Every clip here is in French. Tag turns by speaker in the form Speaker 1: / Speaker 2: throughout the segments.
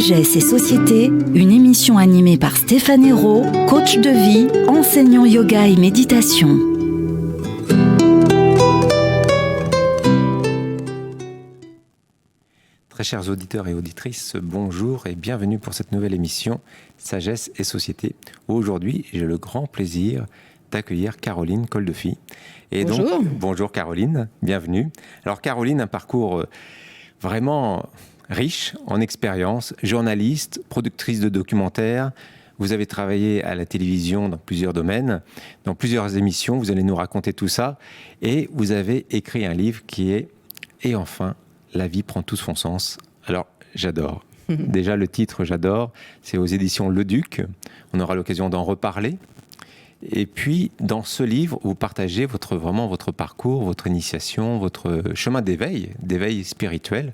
Speaker 1: Sagesse et Société, une émission animée par Stéphane Hérault, coach de vie, enseignant yoga et méditation.
Speaker 2: Très chers auditeurs et auditrices, bonjour et bienvenue pour cette nouvelle émission Sagesse et Société. Aujourd'hui, j'ai le grand plaisir d'accueillir Caroline Coldefy. Et
Speaker 3: bonjour.
Speaker 2: Donc, bonjour Caroline, bienvenue. Alors Caroline, un parcours vraiment riche en expérience, journaliste, productrice de documentaires. Vous avez travaillé à la télévision dans plusieurs domaines, dans plusieurs émissions, vous allez nous raconter tout ça. Et vous avez écrit un livre qui est « Et enfin, la vie prend tout son sens ». Alors, j'adore. Déjà, le titre, j'adore. C'est aux éditions Le Duc. On aura l'occasion d'en reparler. Et puis, dans ce livre, vous partagez vraiment votre parcours, votre initiation, votre chemin d'éveil spirituel,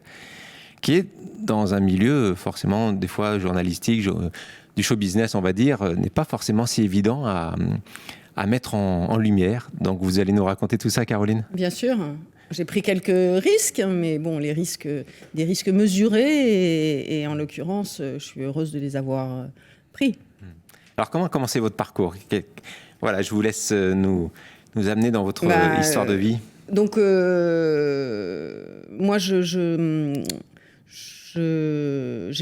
Speaker 2: qui est dans un milieu forcément, des fois, journalistique, du show business, on va dire, n'est pas forcément si évident à mettre en lumière. Donc, vous allez nous raconter tout ça, Caroline ?
Speaker 3: Bien sûr. J'ai pris quelques risques, mais bon, des risques mesurés, et en l'occurrence, je suis heureuse de les avoir pris.
Speaker 2: Alors, comment a commencé votre parcours ? Voilà, je vous laisse nous amener dans votre histoire de vie.
Speaker 3: Donc, moi, j'ai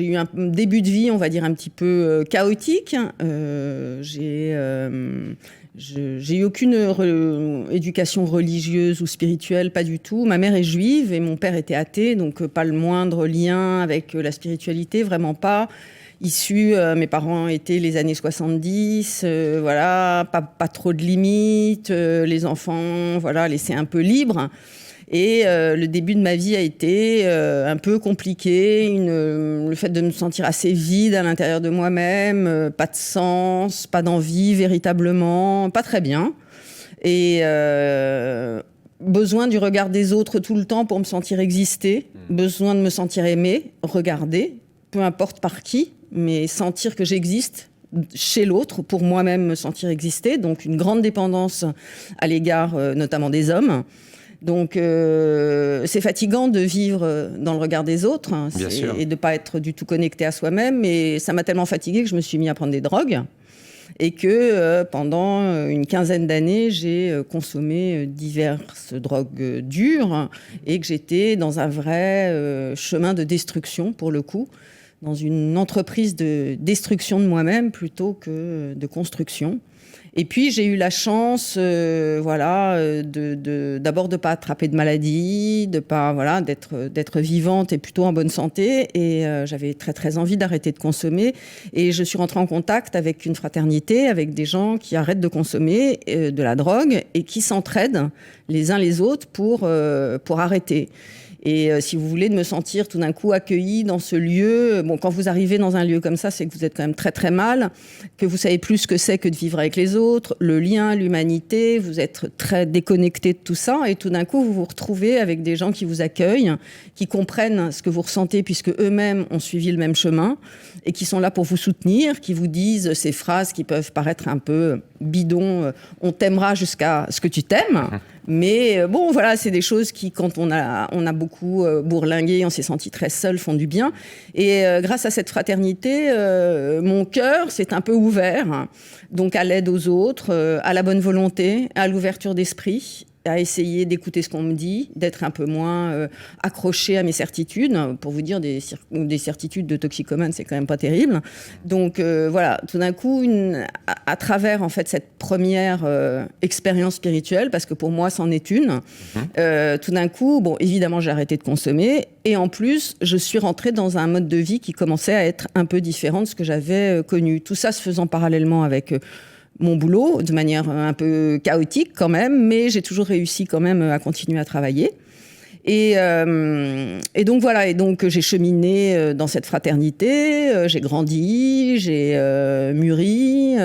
Speaker 3: eu un début de vie, on va dire, un petit peu chaotique. J'ai eu aucune éducation religieuse ou spirituelle, pas du tout. Ma mère est juive et mon père était athée, donc pas le moindre lien avec la spiritualité, vraiment pas. Mes parents étaient les années 70, voilà, pas trop de limites, les enfants, voilà, laissés un peu libres. Et le début de ma vie a été un peu compliqué, le fait de me sentir assez vide à l'intérieur de moi-même, pas de sens, pas d'envie véritablement, pas très bien. Et besoin du regard des autres tout le temps pour me sentir exister, besoin de me sentir aimée, regardée, peu importe par qui, mais sentir que j'existe chez l'autre, pour moi-même me sentir exister. Donc une grande dépendance à l'égard notamment des hommes. Donc c'est fatigant de vivre dans le regard des autres et de ne pas être du tout connecté à soi-même. Et ça m'a tellement fatiguée que je me suis mis à prendre des drogues et que pendant une quinzaine d'années, j'ai consommé diverses drogues dures et que j'étais dans un vrai chemin de destruction pour le coup, dans une entreprise de destruction de moi-même plutôt que de construction. Et puis, j'ai eu la chance, d'abord de pas attraper de maladie, d'être vivante et plutôt en bonne santé. Et j'avais très, très envie d'arrêter de consommer. Et je suis rentrée en contact avec une fraternité, avec des gens qui arrêtent de consommer de la drogue et qui s'entraident les uns les autres pour arrêter. Et si vous voulez, de me sentir tout d'un coup accueillie dans ce lieu. Bon, quand vous arrivez dans un lieu comme ça, c'est que vous êtes quand même très très mal, que vous savez plus ce que c'est que de vivre avec les autres, le lien, l'humanité, vous êtes très déconnecté de tout ça, et tout d'un coup, vous vous retrouvez avec des gens qui vous accueillent, qui comprennent ce que vous ressentez puisque eux-mêmes ont suivi le même chemin, et qui sont là pour vous soutenir, qui vous disent ces phrases qui peuvent paraître un peu bidons, on t'aimera jusqu'à ce que tu t'aimes. Mais bon, voilà, c'est des choses qui, quand on a beaucoup bourlingué, on s'est senti très seul, font du bien. Et grâce à cette fraternité, mon cœur s'est un peu ouvert, donc à l'aide aux autres, à la bonne volonté, à l'ouverture d'esprit, à essayer d'écouter ce qu'on me dit, d'être un peu moins accroché à mes certitudes. Pour vous dire, des certitudes de toxicomane, c'est quand même pas terrible. Donc voilà, tout d'un coup, à travers en fait cette première expérience spirituelle, parce que pour moi, c'en est une, tout d'un coup, bon, évidemment, j'ai arrêté de consommer, et en plus, je suis rentrée dans un mode de vie qui commençait à être un peu différent de ce que j'avais connu. Tout ça se faisant parallèlement avec mon boulot, de manière un peu chaotique quand même, mais j'ai toujours réussi quand même à continuer à travailler. Et donc voilà, et donc j'ai cheminé dans cette fraternité, j'ai grandi, j'ai mûri,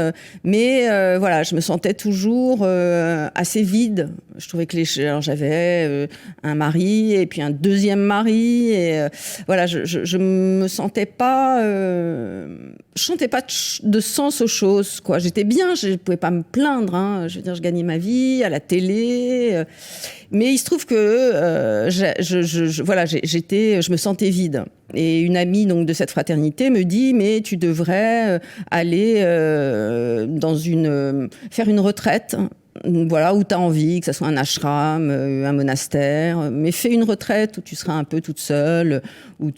Speaker 3: mais voilà, je me sentais toujours assez vide. Je trouvais que j'avais un mari et puis un deuxième mari, et voilà, je me sentais pas, de sens aux choses, quoi. J'étais bien, je pouvais pas me plaindre, hein. Je veux dire, je gagnais ma vie à la télé. Mais il se trouve que je me sentais vide. Et une amie donc de cette fraternité me dit mais tu devrais aller faire une retraite. Voilà, où tu as envie, que ce soit un ashram, un monastère, mais fais une retraite où tu seras un peu toute seule, où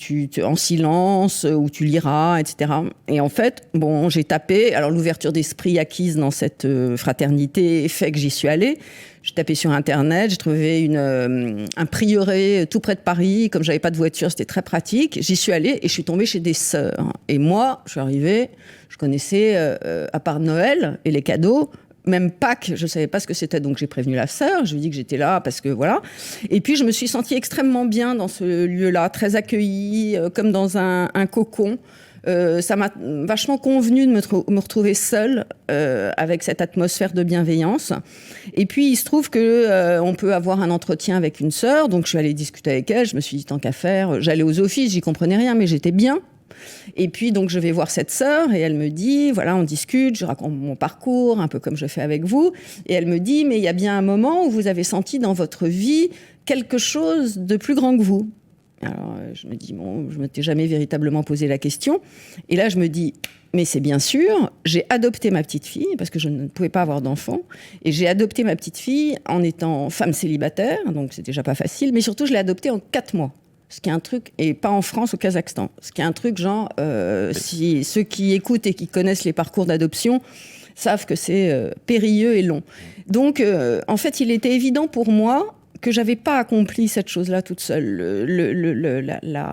Speaker 3: en silence, où tu liras, etc. Et en fait, bon, j'ai tapé, alors l'ouverture d'esprit acquise dans cette fraternité fait que j'y suis allée. J'ai tapé sur Internet, j'ai trouvé un prieuré tout près de Paris. Comme j'avais pas de voiture, c'était très pratique. J'y suis allée et je suis tombée chez des sœurs. Et moi, je suis arrivée, je connaissais, à part Noël et les cadeaux, même Pâques, je ne savais pas ce que c'était, donc j'ai prévenu la sœur, je lui ai dit que j'étais là parce que voilà. Et puis je me suis sentie extrêmement bien dans ce lieu-là, très accueillie, comme dans un cocon. Ça m'a vachement convenu de me retrouver seule avec cette atmosphère de bienveillance. Et puis il se trouve que on peut avoir un entretien avec une sœur, donc je suis allée discuter avec elle, je me suis dit tant qu'à faire, j'allais aux offices, j'y comprenais rien, mais j'étais bien. Et puis donc je vais voir cette sœur et elle me dit, voilà, on discute, je raconte mon parcours, un peu comme je fais avec vous, et elle me dit, mais il y a bien un moment où vous avez senti dans votre vie quelque chose de plus grand que vous. Alors je me dis, bon, je ne m'étais jamais véritablement posé la question, et là je me dis, mais c'est bien sûr, j'ai adopté ma petite fille, parce que je ne pouvais pas avoir d'enfant, et j'ai adopté ma petite fille en étant femme célibataire, donc c'est déjà pas facile, mais surtout je l'ai adoptée en 4 mois. Ce qui est un truc, et pas en France, au Kazakhstan. Ce qui est un truc genre, si ceux qui écoutent et qui connaissent les parcours d'adoption savent que c'est périlleux et long. Donc, en fait, il était évident pour moi que j'avais pas accompli cette chose-là toute seule.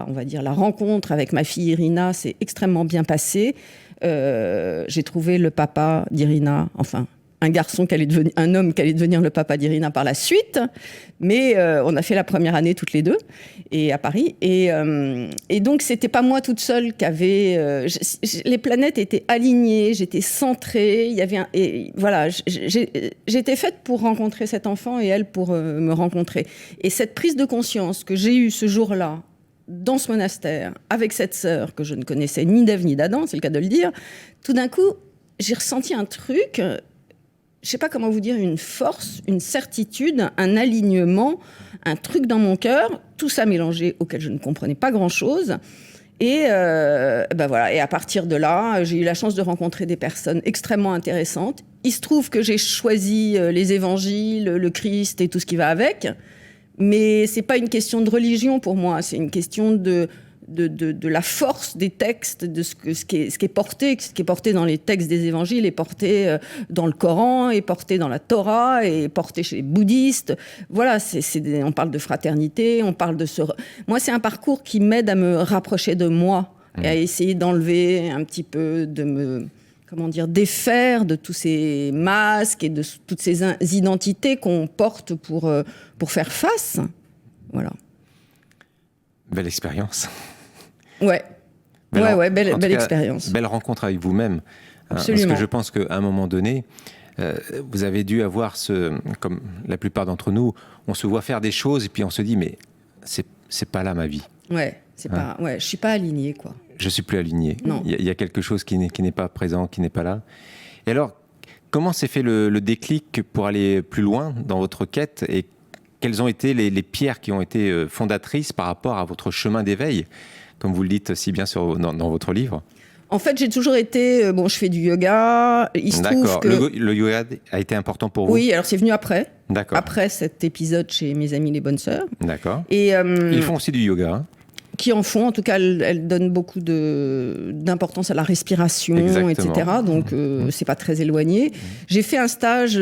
Speaker 3: On va dire la rencontre avec ma fille Irina s'est extrêmement bien passée. J'ai trouvé le papa d'Irina, enfin un homme qui allait devenir le papa d'Irina par la suite, mais on a fait la première année toutes les deux et à Paris, et donc c'était pas moi toute seule qui avait les planètes étaient alignées, j'étais centrée, il y avait j'étais faite pour rencontrer cet enfant et elle pour me rencontrer, et cette prise de conscience que j'ai eue ce jour-là dans ce monastère avec cette sœur que je ne connaissais ni d'Ève ni d'Adam, c'est le cas de le dire, tout d'un coup j'ai ressenti un truc, je ne sais pas comment vous dire, une force, une certitude, un alignement, un truc dans mon cœur, tout ça mélangé auquel je ne comprenais pas grand-chose. Et voilà. Et à partir de là, j'ai eu la chance de rencontrer des personnes extrêmement intéressantes. Il se trouve que j'ai choisi les évangiles, le Christ et tout ce qui va avec. Mais ce n'est pas une question de religion pour moi, c'est une question de la force des textes, de ce qui est porté dans les textes des évangiles, est porté dans le Coran, est porté dans la Torah, est porté chez les bouddhistes. Voilà, on parle de fraternité, on parle de Moi, c'est un parcours qui m'aide à me rapprocher de moi et à essayer d'enlever un petit peu, de me défaire de tous ces masques et de toutes ces identités qu'on porte pour faire face. Voilà.
Speaker 2: Belle expérience.
Speaker 3: Ouais. Belle expérience.
Speaker 2: Belle rencontre avec vous-même.
Speaker 3: Absolument.
Speaker 2: Parce que je pense qu'à un moment donné, vous avez dû avoir comme la plupart d'entre nous, on se voit faire des choses et puis on se dit, mais c'est pas là ma vie.
Speaker 3: Ouais, je suis pas alignée, quoi.
Speaker 2: Je suis plus aligné.
Speaker 3: Non.
Speaker 2: Il y a quelque chose qui n'est pas présent, qui n'est pas là. Et alors, comment s'est fait le déclic pour aller plus loin dans votre quête, et quelles ont été les pierres qui ont été fondatrices par rapport à votre chemin d'éveil, comme vous le dites si bien dans votre livre? En
Speaker 3: fait, j'ai toujours été... je fais du yoga. Il se trouve que...
Speaker 2: Le yoga a été important pour vous?
Speaker 3: Oui, alors c'est venu après.
Speaker 2: D'accord.
Speaker 3: Après cet épisode chez mes amis les bonnes sœurs.
Speaker 2: D'accord.
Speaker 3: Et,
Speaker 2: ils font aussi du yoga, hein?
Speaker 3: Qui en font. En tout cas, elles donnent beaucoup d'importance à la respiration,
Speaker 2: exactement,
Speaker 3: etc. Donc, c'est pas très éloigné. J'ai fait un stage...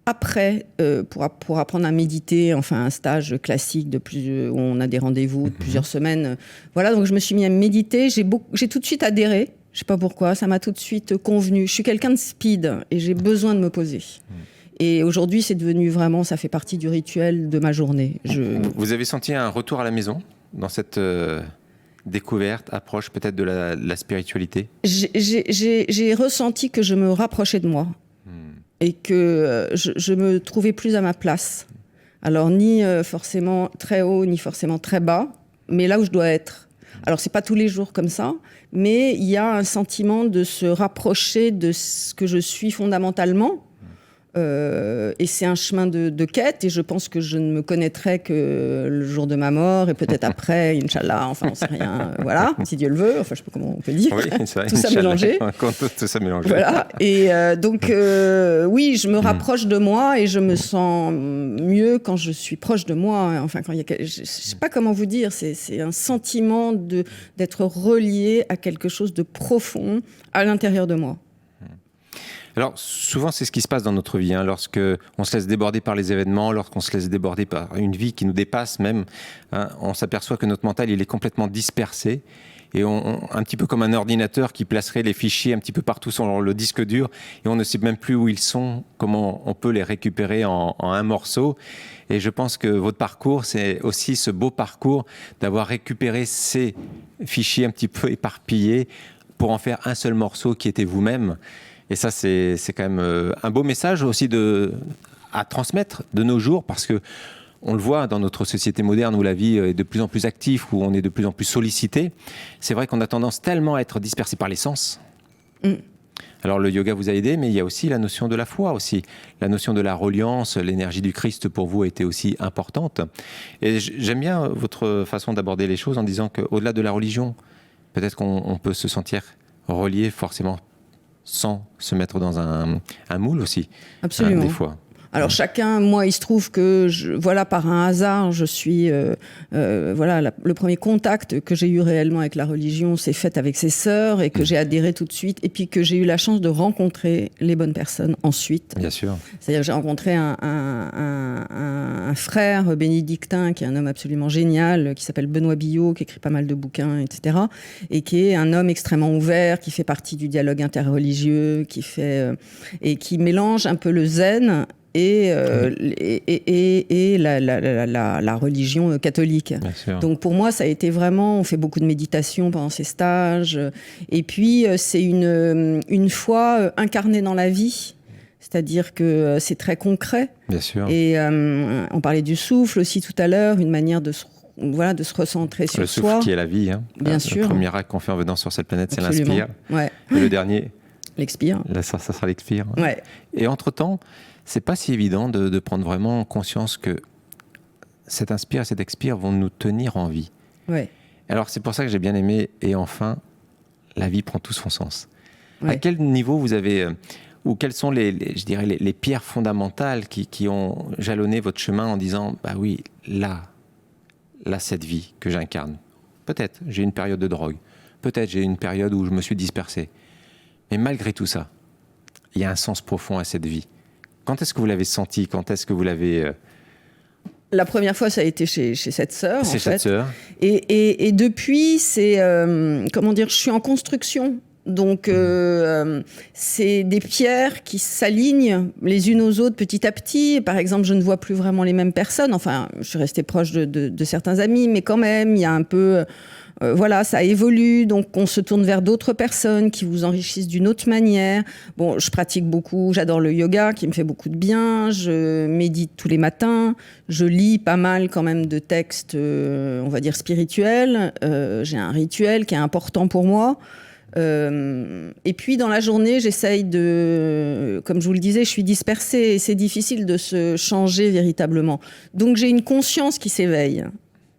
Speaker 3: après, pour apprendre à méditer, enfin un stage classique où on a des rendez-vous de plusieurs semaines. Voilà, donc je me suis mis à méditer. J'ai tout de suite adhéré. Je sais pas pourquoi, ça m'a tout de suite convenu. Je suis quelqu'un de speed et j'ai besoin de me poser. Et aujourd'hui, c'est devenu vraiment, ça fait partie du rituel de ma journée.
Speaker 2: Vous avez senti un retour à la maison dans cette découverte, approche peut-être de la spiritualité?
Speaker 3: J'ai ressenti que je me rapprochais de moi. Et que je me trouvais plus à ma place. Alors, ni forcément très haut, ni forcément très bas, mais là où je dois être. Alors, c'est pas tous les jours comme ça, mais il y a un sentiment de se rapprocher de ce que je suis fondamentalement, Et c'est un chemin de quête, et je pense que je ne me connaîtrai que le jour de ma mort, et peut-être après, Inch'Allah, enfin, on sait rien, voilà, si Dieu le veut, enfin, je sais pas comment on peut dire,
Speaker 2: oui, c'est vrai,
Speaker 3: tout ça mélangé.
Speaker 2: Tout ça mélangé.
Speaker 3: Voilà, et donc, oui, je me rapproche de moi, et je me sens mieux quand je suis proche de moi, enfin, quand il y a, je sais pas comment vous dire, c'est un sentiment d'être relié à quelque chose de profond à l'intérieur de moi.
Speaker 2: Alors, souvent, c'est ce qui se passe dans notre vie, hein, lorsque on se laisse déborder par les événements, lorsqu'on se laisse déborder par une vie qui nous dépasse même, hein, on s'aperçoit que notre mental, il est complètement dispersé. Et un petit peu comme un ordinateur qui placerait les fichiers un petit peu partout sur le disque dur, et on ne sait même plus où ils sont, comment on peut les récupérer en un morceau. Et je pense que votre parcours, c'est aussi ce beau parcours d'avoir récupéré ces fichiers un petit peu éparpillés pour en faire un seul morceau qui était vous-même. Et ça, c'est quand même un beau message aussi à transmettre de nos jours, parce que on le voit dans notre société moderne où la vie est de plus en plus active, où on est de plus en plus sollicité. C'est vrai qu'on a tendance tellement à être dispersé par les sens. Alors le yoga vous a aidé, mais il y a aussi la notion de la foi aussi. La notion de la reliance, l'énergie du Christ pour vous a été aussi importante. Et j'aime bien votre façon d'aborder les choses en disant qu'au-delà de la religion, peut-être qu'on peut se sentir relié forcément sans se mettre dans un moule aussi.
Speaker 3: Absolument.
Speaker 2: Des fois.
Speaker 3: Alors chacun, moi, il se trouve que, voilà, par un hasard, je suis, voilà, le premier contact que j'ai eu réellement avec la religion s'est fait avec ses sœurs, et que j'ai adhéré tout de suite, et puis que j'ai eu la chance de rencontrer les bonnes personnes ensuite.
Speaker 2: Bien sûr.
Speaker 3: C'est-à-dire que j'ai rencontré un frère bénédictin qui est un homme absolument génial, qui s'appelle Benoît Billot, qui écrit pas mal de bouquins, etc. Et qui est un homme extrêmement ouvert, qui fait partie du dialogue interreligieux, qui fait et qui mélange un peu le zen et la religion catholique. Donc pour moi, ça a été vraiment, on fait beaucoup de méditation pendant ces stages, et puis c'est une foi incarnée dans la vie. C'est-à-dire que c'est très concret.
Speaker 2: Bien sûr.
Speaker 3: Et on parlait du souffle aussi tout à l'heure, une manière de se recentrer sur soi.
Speaker 2: Le souffle qui est la vie. Hein.
Speaker 3: Bien sûr.
Speaker 2: Le premier acte qu'on fait en venant sur cette planète,
Speaker 3: Absolument.
Speaker 2: c'est l'inspire.
Speaker 3: Ouais.
Speaker 2: Et le dernier,
Speaker 3: l'expire.
Speaker 2: Ça sera l'expire.
Speaker 3: Ouais.
Speaker 2: Et entre-temps, c'est pas si évident de prendre vraiment conscience que cet inspire et cet expire vont nous tenir en vie.
Speaker 3: Ouais.
Speaker 2: Alors c'est pour ça que j'ai bien aimé, et enfin, la vie prend tout son sens.
Speaker 3: Ouais.
Speaker 2: À quel niveau vous avez, ou quelles sont je dirais les pierres fondamentales qui ont jalonné votre chemin en disant, bah oui, là, cette vie que j'incarne, peut-être j'ai une période de drogue, peut-être j'ai une période où je me suis dispersé, mais malgré tout ça, il y a un sens profond à cette vie. Quand est-ce que vous l'avez senti? Quand est-ce que vous l'avez...
Speaker 3: La première fois, ça a été chez cette sœur, en fait.
Speaker 2: Cette sœur.
Speaker 3: Et depuis, c'est... comment dire? Je suis en construction. Donc, c'est des pierres qui s'alignent les unes aux autres petit à petit. Par exemple, je ne vois plus vraiment les mêmes personnes. Enfin, je suis restée proche de certains amis, mais quand même, il y a un peu... voilà, ça évolue, donc on se tourne vers d'autres personnes qui vous enrichissent d'une autre manière. Bon, je pratique beaucoup, j'adore le yoga qui me fait beaucoup de bien, je médite tous les matins, je lis pas mal quand même de textes, on va dire spirituels. J'ai un rituel qui est important pour moi. Et puis dans la journée, j'essaye comme je vous le disais, je suis dispersée et c'est difficile de se changer véritablement. Donc j'ai une conscience qui s'éveille.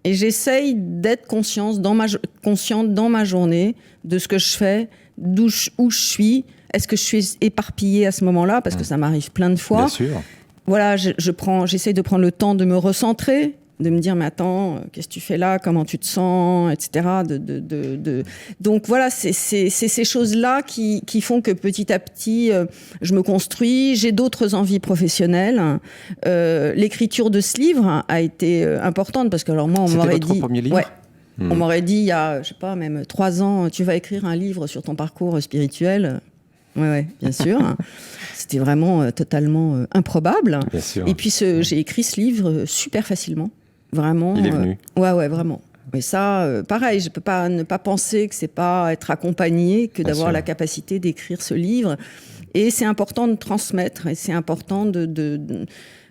Speaker 3: Et j'essaye d'être consciente dans ma journée de ce que je fais, où je suis. Est-ce que je suis éparpillée à ce moment-là? Parce que ça m'arrive plein de fois.
Speaker 2: Bien sûr.
Speaker 3: Voilà, j'essaye de prendre le temps de me recentrer, de me dire, mais attends, qu'est-ce que tu fais là? Comment tu te sens? Etc. Donc voilà, c'est ces choses-là qui font que petit à petit, je me construis. J'ai d'autres envies professionnelles. L'écriture de ce livre a été importante parce que alors moi, on m'aurait dit...
Speaker 2: C'était votre premier livre?
Speaker 3: Ouais. On m'aurait dit il y a, je sais pas, même 3 ans, tu vas écrire un livre sur ton parcours spirituel. Ouais, bien sûr. C'était vraiment totalement improbable.
Speaker 2: Bien sûr.
Speaker 3: Et puis j'ai écrit ce livre super facilement. Vraiment.
Speaker 2: Il est venu.
Speaker 3: Ouais, vraiment. Mais ça, pareil, je peux pas ne pas penser que c'est pas être accompagné que d'avoir la capacité d'écrire ce livre. Et c'est important de transmettre, et c'est important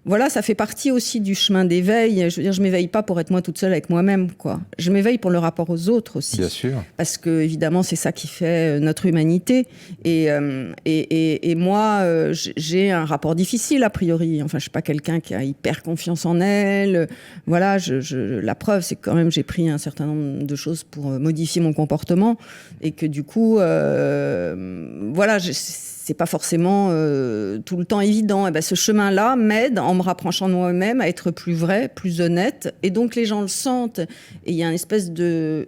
Speaker 3: voilà, ça fait partie aussi du chemin d'éveil. Je veux dire, je m'éveille pas pour être moi toute seule avec moi-même, quoi. Je m'éveille pour le rapport aux autres aussi.
Speaker 2: Bien sûr.
Speaker 3: Parce que, évidemment, c'est ça qui fait notre humanité. Et moi, j'ai un rapport difficile, a priori. Enfin, je suis pas quelqu'un qui a hyper confiance en elle. Voilà, la preuve, c'est que quand même, j'ai pris un certain nombre de choses pour modifier mon comportement. Et que du coup, voilà, c'est pas forcément tout le temps évident. Et ben, ce chemin-là m'aide, en me rapprochant de moi-même, à être plus vrai, plus honnête. Et donc, les gens le sentent. Et il y a une espèce de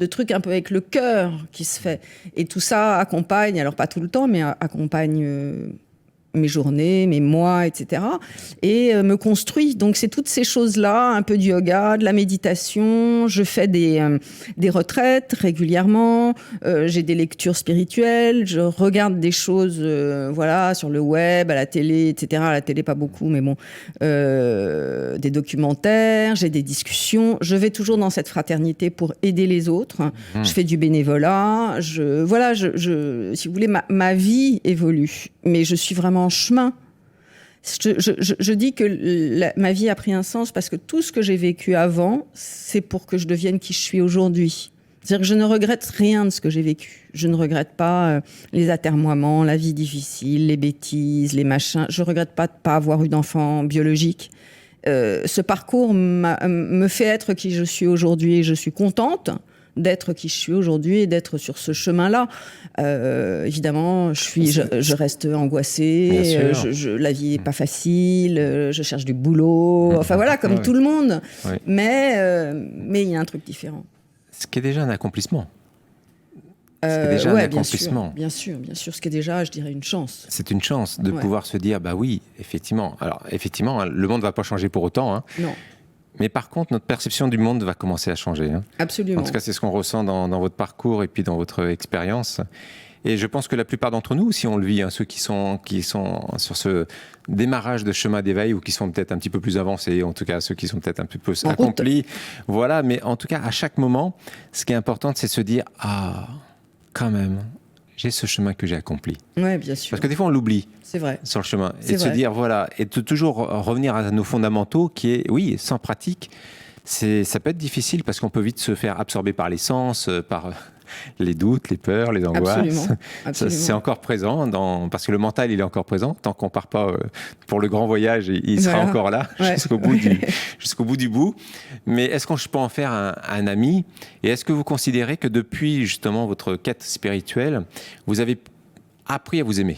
Speaker 3: truc un peu avec le cœur qui se fait. Et tout ça accompagne, alors pas tout le temps, mais accompagne mes journées, mes mois, etc. Et me construit. Donc, c'est toutes ces choses-là, un peu de yoga, de la méditation. Je fais des retraites régulièrement. J'ai des lectures spirituelles. Je regarde des choses, voilà, sur le web, à la télé, etc. À la télé, pas beaucoup, mais bon. Des documentaires, j'ai des discussions. Je vais toujours dans cette fraternité pour aider les autres. Je fais du bénévolat. Si vous voulez, ma vie évolue. Mais je suis vraiment en chemin. Je dis que ma vie a pris un sens parce que tout ce que j'ai vécu avant, c'est pour que je devienne qui je suis aujourd'hui. C'est-à-dire que je ne regrette rien de ce que j'ai vécu. Je ne regrette pas les atermoiements, la vie difficile, les bêtises, les machins. Je ne regrette pas de ne pas avoir eu d'enfant biologique. Ce parcours me fait être qui je suis aujourd'hui et je suis contente d'être qui je suis aujourd'hui et d'être sur ce chemin-là. Évidemment, je reste angoissée, la vie n'est pas facile, je cherche du boulot, enfin voilà, comme tout le monde. Oui. Mais il y a un truc différent.
Speaker 2: Ce qui est déjà un accomplissement. C'est déjà un accomplissement.
Speaker 3: Bien sûr. Ce qui est déjà, je dirais, une chance.
Speaker 2: C'est une chance de pouvoir se dire, bah oui, effectivement. Alors, effectivement, le monde ne va pas changer pour autant. Hein.
Speaker 3: Non.
Speaker 2: Mais par contre, notre perception du monde va commencer à changer. Hein.
Speaker 3: Absolument.
Speaker 2: En tout cas, c'est ce qu'on ressent dans votre parcours et puis dans votre expérience. Et je pense que la plupart d'entre nous, si on le vit, hein, ceux qui sont sur ce démarrage de chemin d'éveil ou qui sont peut-être un petit peu plus avancés, en tout cas ceux qui sont peut-être un peu plus accomplis. Voilà, mais en tout cas, à chaque moment, ce qui est important, c'est de se dire « Ah, quand même, j'ai ce chemin que j'ai accompli. »
Speaker 3: Oui, bien sûr.
Speaker 2: Parce que des fois, on l'oublie.
Speaker 3: C'est vrai.
Speaker 2: Sur le chemin. Et de se dire, voilà, et de toujours revenir à nos fondamentaux qui est, oui, sans pratique, ça peut être difficile parce qu'on peut vite se faire absorber par les sens, par les doutes, les peurs, les angoisses.
Speaker 3: Absolument.
Speaker 2: C'est encore présent, parce que le mental, il est encore présent. Tant qu'on ne part pas pour le grand voyage, il sera encore là jusqu'au bout du bout. Mais est-ce qu'on peut en faire un ami? Et est-ce que vous considérez que depuis justement votre quête spirituelle, vous avez appris à vous aimer?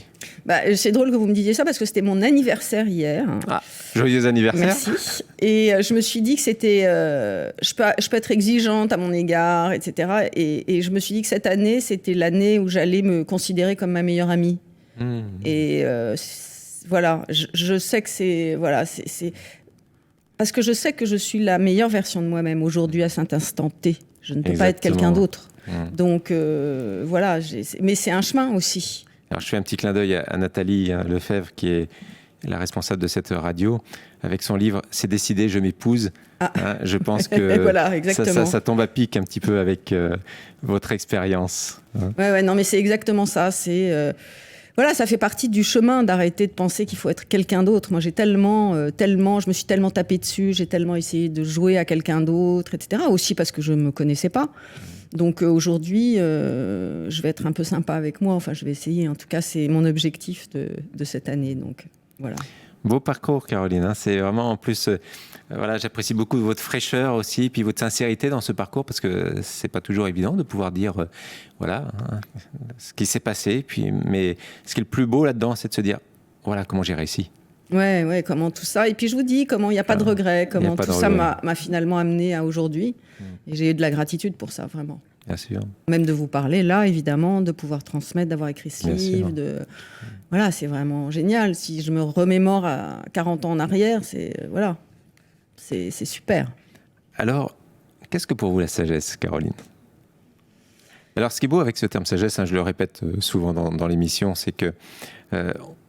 Speaker 3: C'est drôle que vous me disiez ça parce que c'était mon anniversaire hier.
Speaker 2: Ah, joyeux anniversaire.
Speaker 3: Merci. Et je me suis dit que c'était... je peux être exigeante à mon égard, etc. Et je me suis dit que cette année, c'était l'année où j'allais me considérer comme ma meilleure amie. Et voilà, je sais que c'est... Voilà, c'est parce que je sais que je suis la meilleure version de moi-même aujourd'hui à cet instant T. Je ne peux pas être quelqu'un d'autre. Donc voilà, mais c'est un chemin aussi.
Speaker 2: Alors, je fais un petit clin d'œil à Nathalie Lefebvre, qui est la responsable de cette radio, avec son livre « C'est décidé, je m'épouse ». Je pense que
Speaker 3: voilà,
Speaker 2: ça tombe à pic un petit peu avec votre expérience.
Speaker 3: Ouais, non, mais c'est exactement ça. Voilà, ça fait partie du chemin d'arrêter de penser qu'il faut être quelqu'un d'autre. Moi, je me suis tellement tapée dessus, j'ai tellement essayé de jouer à quelqu'un d'autre, etc. Aussi parce que je ne me connaissais pas. Donc aujourd'hui, je vais être un peu sympa avec moi. Enfin, je vais essayer. En tout cas, c'est mon objectif de cette année. Donc voilà.
Speaker 2: Beau parcours, Caroline. C'est vraiment, en plus, voilà, j'apprécie beaucoup votre fraîcheur aussi, puis votre sincérité dans ce parcours, parce que c'est pas toujours évident de pouvoir dire, voilà, ce qui s'est passé. Mais ce qui est le plus beau là-dedans, c'est de se dire, voilà comment j'ai réussi.
Speaker 3: Ouais, comment tout ça. Et puis je vous dis, comment il n'y a pas de regret, comment tout ça m'a finalement amené à aujourd'hui. Et j'ai eu de la gratitude pour ça, vraiment.
Speaker 2: Bien sûr.
Speaker 3: Même de vous parler là, évidemment, de pouvoir transmettre, d'avoir écrit ce livre. Voilà, c'est vraiment génial. Si je me remémore à 40 ans en arrière, c'est super.
Speaker 2: Alors, qu'est-ce que pour vous la sagesse, Caroline? Alors, ce qui est beau avec ce terme sagesse, je le répète souvent dans l'émission, c'est que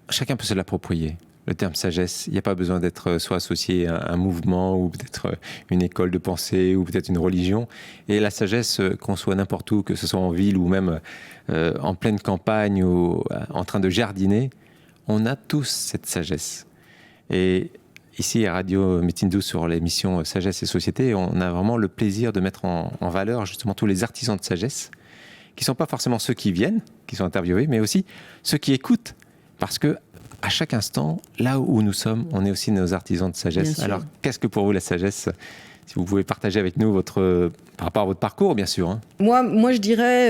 Speaker 2: chacun peut se l'approprier. Le terme sagesse, il n'y a pas besoin d'être soit associé à un mouvement ou peut-être une école de pensée ou peut-être une religion. Et la sagesse, qu'on soit n'importe où, que ce soit en ville ou même en pleine campagne ou en train de jardiner, on a tous cette sagesse. Et ici à Radio Médecine Douce sur l'émission Sagesse et Société, on a vraiment le plaisir de mettre en valeur justement tous les artisans de sagesse, qui ne sont pas forcément ceux qui viennent, qui sont interviewés, mais aussi ceux qui écoutent. Parce que à chaque instant, là où nous sommes, on est aussi nos artisans de sagesse. Alors, qu'est-ce que pour vous la sagesse ? Si vous pouvez partager avec nous par rapport à votre parcours, bien sûr. Hein.
Speaker 3: Moi, je dirais,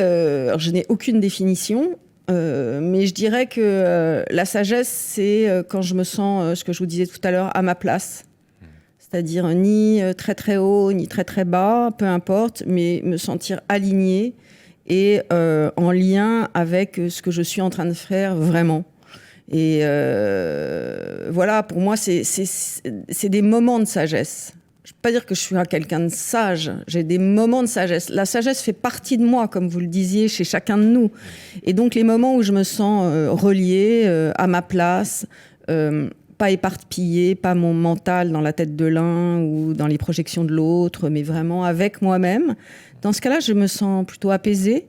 Speaker 3: alors je n'ai aucune définition, mais je dirais que la sagesse, c'est quand je me sens, ce que je vous disais tout à l'heure, à ma place. C'est-à-dire ni très très haut, ni très très bas, peu importe, mais me sentir alignée et en lien avec ce que je suis en train de faire vraiment. Et voilà, pour moi, c'est des moments de sagesse. Je ne veux pas dire que je suis quelqu'un de sage, j'ai des moments de sagesse. La sagesse fait partie de moi, comme vous le disiez, chez chacun de nous. Et donc, les moments où je me sens reliée à ma place, pas éparpillée, pas mon mental dans la tête de l'un ou dans les projections de l'autre, mais vraiment avec moi-même, dans ce cas-là, je me sens plutôt apaisée.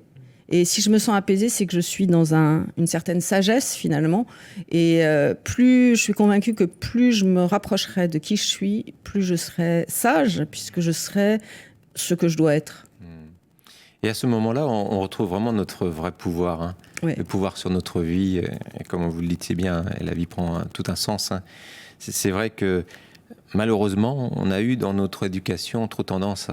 Speaker 3: Et si je me sens apaisée, c'est que je suis dans une certaine sagesse, finalement. Et plus je suis convaincue que plus je me rapprocherai de qui je suis, plus je serai sage, puisque je serai ce que je dois être.
Speaker 2: Et à ce moment-là, on retrouve vraiment notre vrai pouvoir. Hein.
Speaker 3: Ouais.
Speaker 2: Le pouvoir sur notre vie. Et comme vous le dites si bien, la vie prend tout un sens. Hein. C'est vrai que malheureusement, on a eu dans notre éducation trop tendance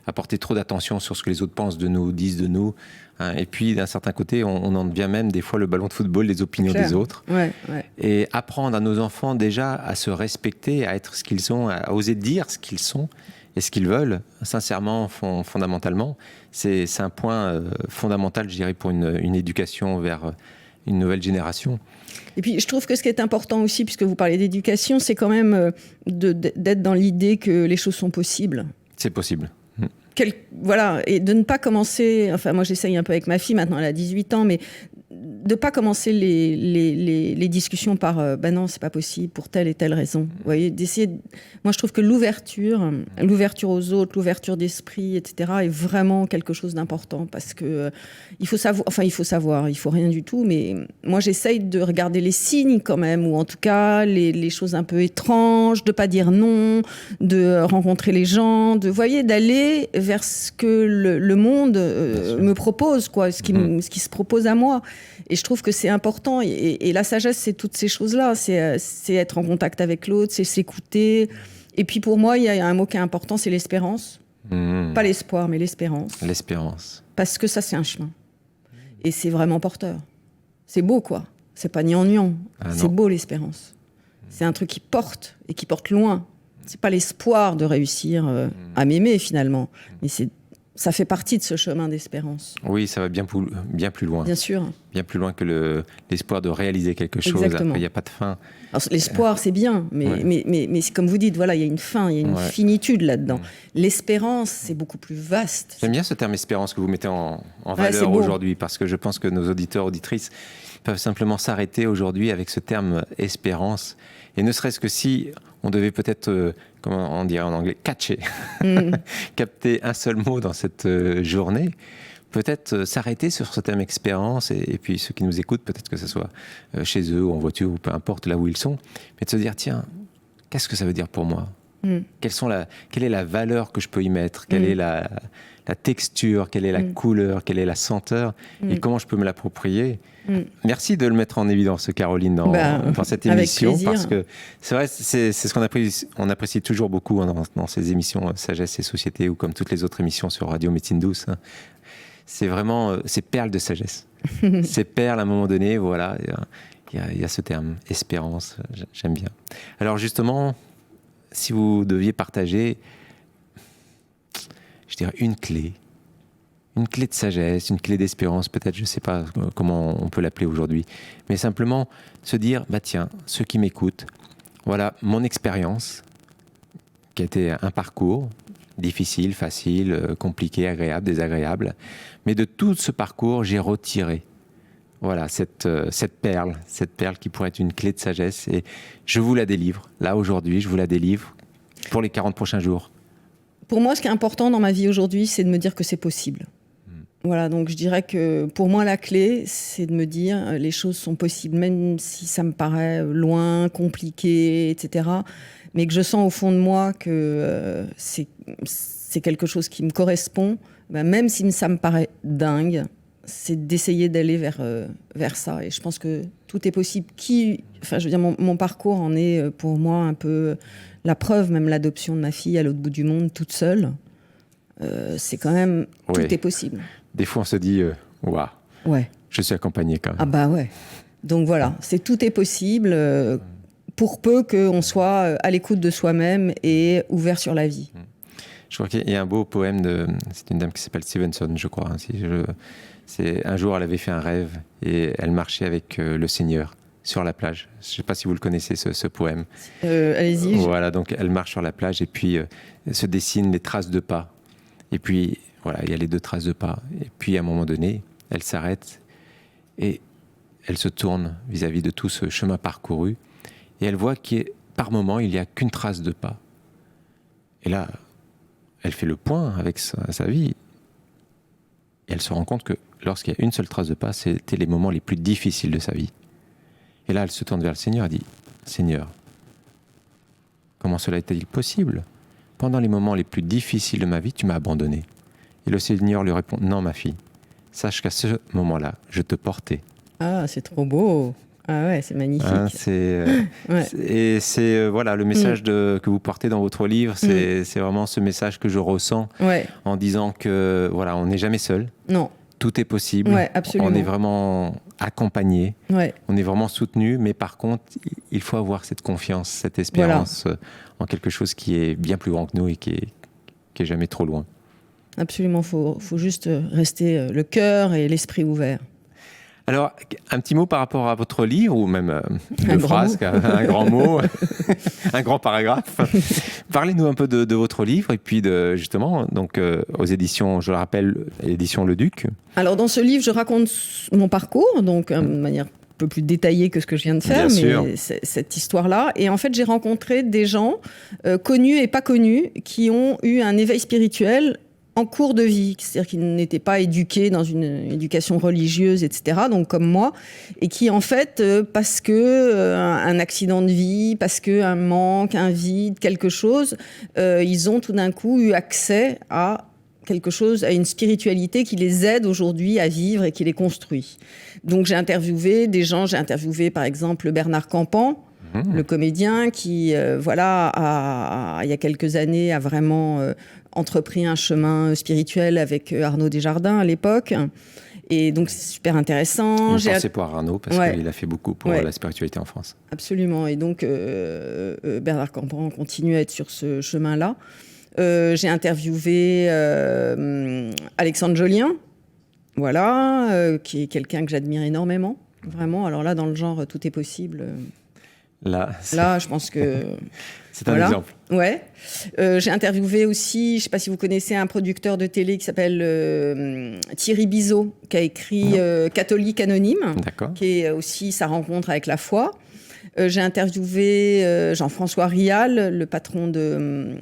Speaker 2: à porter trop d'attention sur ce que les autres pensent de nous, disent de nous. Hein. Et puis, d'un certain côté, on en devient même des fois le ballon de football des opinions des autres.
Speaker 3: Ouais.
Speaker 2: Et apprendre à nos enfants déjà à se respecter, à être ce qu'ils sont, à oser dire ce qu'ils sont et ce qu'ils veulent, sincèrement, fondamentalement, c'est un point fondamental, je dirais, pour une éducation vers une nouvelle génération.
Speaker 3: Et puis, je trouve que ce qui est important aussi, puisque vous parlez d'éducation, c'est quand même d'être dans l'idée que les choses sont possibles.
Speaker 2: C'est possible.
Speaker 3: Voilà, et de ne pas commencer, enfin moi j'essaye un peu avec ma fille, maintenant elle a 18 ans, mais de ne pas commencer les discussions par ben non, c'est pas possible pour telle et telle raison. Vous voyez, d'essayer. Moi je trouve que l'ouverture aux autres, l'ouverture d'esprit, etc., est vraiment quelque chose d'important parce que il faut savoir, il faut rien du tout, mais moi j'essaye de regarder les signes quand même, ou en tout cas les choses un peu étranges, de pas dire non, de rencontrer les gens, d'aller vers ce que le monde me propose, quoi, ce qui se propose à moi. Et je trouve que c'est important. Et la sagesse, c'est toutes ces choses-là. C'est être en contact avec l'autre, c'est s'écouter. Et puis pour moi, il y a un mot qui est important, c'est l'espérance. Pas l'espoir, mais l'espérance.
Speaker 2: L'espérance.
Speaker 3: Parce que ça, c'est un chemin. Et c'est vraiment porteur. C'est beau, quoi. C'est pas gnangnan. C'est beau, l'espérance. C'est un truc qui porte, et qui porte loin. C'est pas l'espoir de réussir à m'aimer, finalement. Mais ça fait partie de ce chemin d'espérance.
Speaker 2: Oui, ça va bien plus loin.
Speaker 3: Bien sûr.
Speaker 2: Bien plus loin que l'espoir de réaliser quelque chose.
Speaker 3: Exactement.
Speaker 2: Après, il n'y a pas de fin.
Speaker 3: Alors, l'espoir, c'est bien, mais comme vous dites, voilà, il y a une fin, il y a une finitude là-dedans. L'espérance, c'est beaucoup plus vaste.
Speaker 2: J'aime bien ce terme espérance que vous mettez en valeur aujourd'hui, parce que je pense que nos auditeurs, auditrices peuvent simplement s'arrêter aujourd'hui avec ce terme espérance. Et ne serait-ce que si on devait peut-être, comment on dirait en anglais, catcher, capter un seul mot dans cette journée, peut-être s'arrêter sur ce terme expérience, et puis ceux qui nous écoutent, peut-être que ce soit chez eux ou en voiture ou peu importe là où ils sont, mais de se dire, tiens, qu'est-ce que ça veut dire pour moi ? Quelle est la valeur que je peux y mettre ? Quelle est la texture ? Quelle est la couleur ? Quelle est la senteur ? Et comment je peux me l'approprier ? Merci de le mettre en évidence, Caroline, dans cette émission, parce que c'est vrai, c'est ce qu'on apprécie toujours beaucoup dans ces émissions Sagesse et Société, ou comme toutes les autres émissions sur Radio Médecine Douce. C'est vraiment ces perles de sagesse. Ces perles, à un moment donné, voilà, il y a ce terme, espérance, j'aime bien. Alors justement, si vous deviez partager, je dirais, une clé de sagesse, une clé d'espérance, peut-être, je ne sais pas comment on peut l'appeler aujourd'hui, mais simplement se dire, bah tiens, ceux qui m'écoutent, voilà mon expérience, qui a été un parcours difficile, facile, compliqué, agréable, désagréable, mais de tout ce parcours, j'ai retiré, voilà, cette perle qui pourrait être une clé de sagesse, et je vous la délivre, là aujourd'hui, je vous la délivre pour les 40 prochains jours.
Speaker 3: Pour moi, ce qui est important dans ma vie aujourd'hui, c'est de me dire que c'est possible. Voilà, donc je dirais que pour moi, la clé, c'est de me dire les choses sont possibles, même si ça me paraît loin, compliqué, etc. mais que je sens au fond de moi que c'est quelque chose qui me correspond, même si ça me paraît dingue, c'est d'essayer d'aller vers ça. Et je pense que tout est possible. Je veux dire, mon parcours en est pour moi un peu la preuve, même l'adoption de ma fille à l'autre bout du monde, toute seule. C'est quand même, tout est possible.
Speaker 2: Des fois, on se dit, waouh, je suis accompagné quand même.
Speaker 3: Ah bah ouais. Donc voilà, tout est possible pour peu qu'on soit à l'écoute de soi-même et ouvert sur la vie.
Speaker 2: Je crois qu'il y a un beau poème c'est une dame qui s'appelle Stevenson, je crois. Un jour, elle avait fait un rêve et elle marchait avec le Seigneur sur la plage. Je ne sais pas si vous le connaissez, ce poème.
Speaker 3: Allez-y.
Speaker 2: Voilà, donc elle marche sur la plage et puis se dessinent les traces de pas. Et puis, voilà, il y a les 2 traces de pas. Et puis, à un moment donné, elle s'arrête et elle se tourne vis-à-vis de tout ce chemin parcouru. Et elle voit que par moment, il n'y a qu'une trace de pas. Et là, elle fait le point avec sa vie. Et elle se rend compte que lorsqu'il y a une seule trace de pas, c'était les moments les plus difficiles de sa vie. Et là, elle se tourne vers le Seigneur et dit « Seigneur, comment cela est-il possible ? Pendant les moments les plus difficiles de ma vie, tu m'as abandonné. » Et le Seigneur lui répond « Non, ma fille, sache qu'à ce moment-là, je te portais. »
Speaker 3: Ah, c'est trop beau. Ah ouais, c'est magnifique.
Speaker 2: Et c'est voilà, le message que vous portez dans votre livre, c'est vraiment ce message que je ressens en disant que voilà, on n'est jamais seul.
Speaker 3: Non.
Speaker 2: Tout est possible.
Speaker 3: Ouais, absolument.
Speaker 2: On est vraiment accompagné. Ouais. On est vraiment soutenu. Mais par contre, il faut avoir cette confiance, cette espérance en quelque chose qui est bien plus grand que nous et qui est jamais trop loin.
Speaker 3: Absolument. Faut juste rester le cœur et l'esprit ouvert.
Speaker 2: Alors, un petit mot par rapport à votre livre, ou même une phrase, un grand mot, un grand paragraphe. Parlez-nous un peu de votre livre, et puis justement, donc, aux éditions, je le rappelle, éditions Le Duc.
Speaker 3: Alors, dans ce livre, je raconte mon parcours, donc de manière un peu plus détaillée que ce que je viens de faire, mais cette histoire-là. Et en fait, j'ai rencontré des gens, connus et pas connus, qui ont eu un éveil spirituel en cours de vie, c'est-à-dire qu'ils n'étaient pas éduqués dans une éducation religieuse, etc., donc comme moi, et qui en fait, parce que un accident de vie, parce que un manque, un vide, quelque chose, ils ont tout d'un coup eu accès à quelque chose, à une spiritualité qui les aide aujourd'hui à vivre et qui les construit. Donc j'ai interviewé des gens, j'ai interviewé par exemple Bernard Campan, le comédien qui, il y a quelques années, a vraiment entrepris un chemin spirituel avec Arnaud Desjardins à l'époque. Et donc, c'est super intéressant.
Speaker 2: J'ai pensé pour Arnaud, parce qu'il a fait beaucoup pour la spiritualité en France.
Speaker 3: Absolument. Et donc, Bernard Campan continue à être sur ce chemin-là. J'ai interviewé Alexandre Jolien, qui est quelqu'un que j'admire énormément. Vraiment. Alors là, dans le genre, tout est possible. Là, je pense que...
Speaker 2: C'est un exemple.
Speaker 3: Ouais. J'ai interviewé aussi, je ne sais pas si vous connaissez, un producteur de télé qui s'appelle Thierry Bizot, qui a écrit Catholique Anonyme, qui est aussi sa rencontre avec la foi. J'ai interviewé Jean-François Rial, le patron de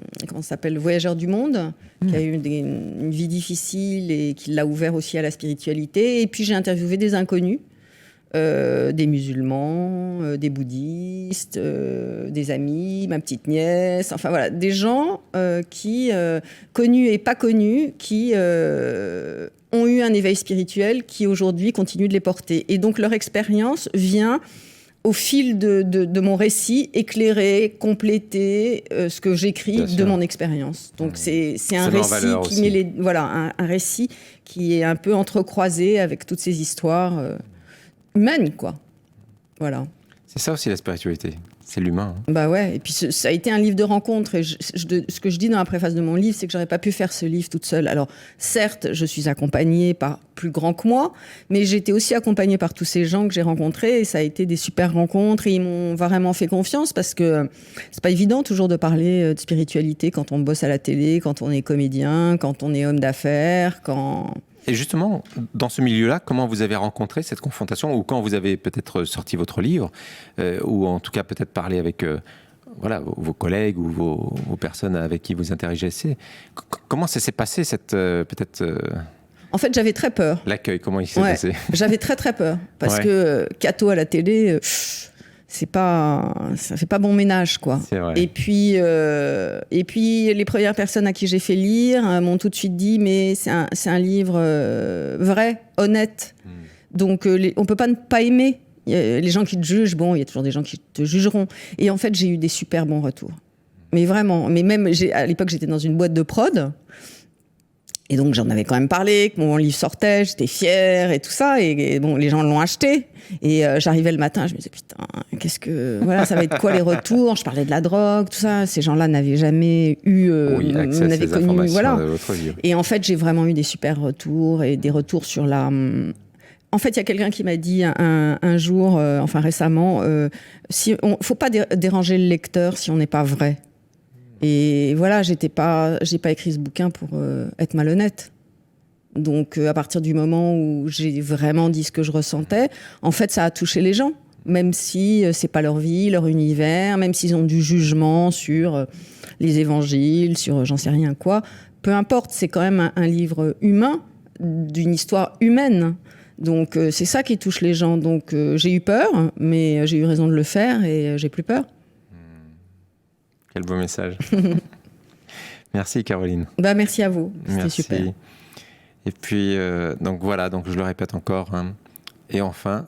Speaker 3: Voyageurs du Monde, qui a eu une vie difficile et qui l'a ouvert aussi à la spiritualité. Et puis j'ai interviewé des inconnus. Des musulmans, des bouddhistes, des amis, ma petite nièce, enfin voilà, des gens qui, connus et pas connus, qui ont eu un éveil spirituel qui aujourd'hui continue de les porter. Et donc leur expérience vient au fil de mon récit éclairer, compléter ce que j'écris de mon expérience. Donc c'est un récit qui met un récit qui est un peu entrecroisé avec toutes ces histoires humaine, quoi. Voilà.
Speaker 2: C'est ça aussi la spiritualité, c'est l'humain.
Speaker 3: Bah ouais, et puis ça a été un livre de rencontre. Et ce que je dis dans la préface de mon livre, c'est que j'aurais pas pu faire ce livre toute seule. Alors, certes, je suis accompagnée par plus grand que moi, mais j'ai été aussi accompagnée par tous ces gens que j'ai rencontrés, et ça a été des super rencontres, et ils m'ont vraiment fait confiance, parce que c'est pas évident toujours de parler de spiritualité quand on bosse à la télé, quand on est comédien, quand on est homme d'affaires, quand...
Speaker 2: Et justement, dans ce milieu-là, comment vous avez rencontré cette confrontation, ou quand vous avez peut-être sorti votre livre, ou en tout cas peut-être parlé avec vos collègues ou vos personnes avec qui vous interagissez, comment ça s'est passé cette
Speaker 3: En fait, j'avais très peur.
Speaker 2: L'accueil, comment il s'est passé?
Speaker 3: J'avais très très peur, parce que Cato à la télé, ça fait pas bon ménage, quoi.
Speaker 2: C'est vrai.
Speaker 3: Et puis les premières personnes à qui j'ai fait lire m'ont tout de suite dit, mais c'est un livre vrai, honnête. Donc on peut pas ne pas aimer. Les gens qui te jugent, bon, il y a toujours des gens qui te jugeront. Et en fait, j'ai eu des super bons retours. Mais vraiment, mais même à l'époque, j'étais dans une boîte de prod. Et donc, j'en avais quand même parlé, que mon livre sortait, j'étais fière et tout ça. Et bon, les gens l'ont acheté. Et j'arrivais le matin, je me disais, putain, voilà, ça va être quoi les retours? Je parlais de la drogue, tout ça. Ces gens-là n'avaient jamais eu,
Speaker 2: accès à ces informations de votre vie.
Speaker 3: Et en fait, j'ai vraiment eu des super retours et des retours sur la... En fait, il y a quelqu'un qui m'a dit un jour, récemment, faut pas déranger le lecteur si on n'est pas vrai. Et voilà, j'ai pas écrit ce bouquin pour être malhonnête. Donc, à partir du moment où j'ai vraiment dit ce que je ressentais, en fait, ça a touché les gens. Même si c'est pas leur vie, leur univers, même s'ils ont du jugement sur les évangiles, sur j'en sais rien quoi. Peu importe, c'est quand même un livre humain, d'une histoire humaine. Donc, c'est ça qui touche les gens. Donc, j'ai eu peur, mais j'ai eu raison de le faire et j'ai plus peur.
Speaker 2: Quel beau message. Merci, Caroline.
Speaker 3: Merci à vous. C'était super.
Speaker 2: Et puis, donc voilà, donc je le répète encore. Et enfin...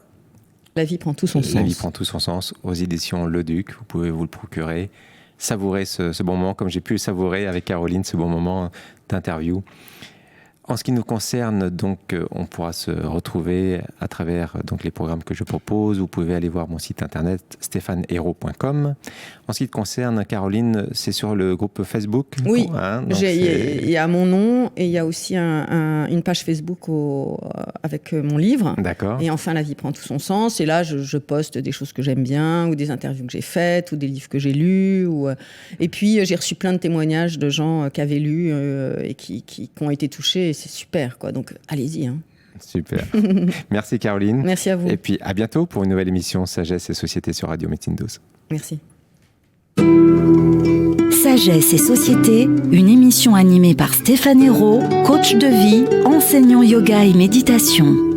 Speaker 3: La vie prend tout son sens.
Speaker 2: La vie prend tout son sens aux éditions Le Duc. Vous pouvez vous le procurer. Savourer ce bon moment, comme j'ai pu le savourer avec Caroline, ce bon moment d'interview. En ce qui nous concerne, donc, on pourra se retrouver à travers donc, les programmes que je propose. Vous pouvez aller voir mon site internet stéphanehero.com. En ce qui te concerne, Caroline, c'est sur le groupe Facebook?
Speaker 3: Oui, il y a mon nom et il y a aussi une page Facebook avec mon livre.
Speaker 2: D'accord.
Speaker 3: Et enfin, la vie prend tout son sens. Et là, je poste des choses que j'aime bien, ou des interviews que j'ai faites, ou des livres que j'ai lus. Et puis, j'ai reçu plein de témoignages de gens qui avaient lu et qui ont été touchés. Et c'est super, quoi. Donc, allez-y.
Speaker 2: Super. Merci, Caroline.
Speaker 3: Merci à vous.
Speaker 2: Et puis, à bientôt pour une nouvelle émission Sagesse et Société sur Radio Médecine Douce.
Speaker 3: Merci.
Speaker 1: Sagesse et Société, une émission animée par Stéphane Hérault, coach de vie, enseignant yoga et méditation.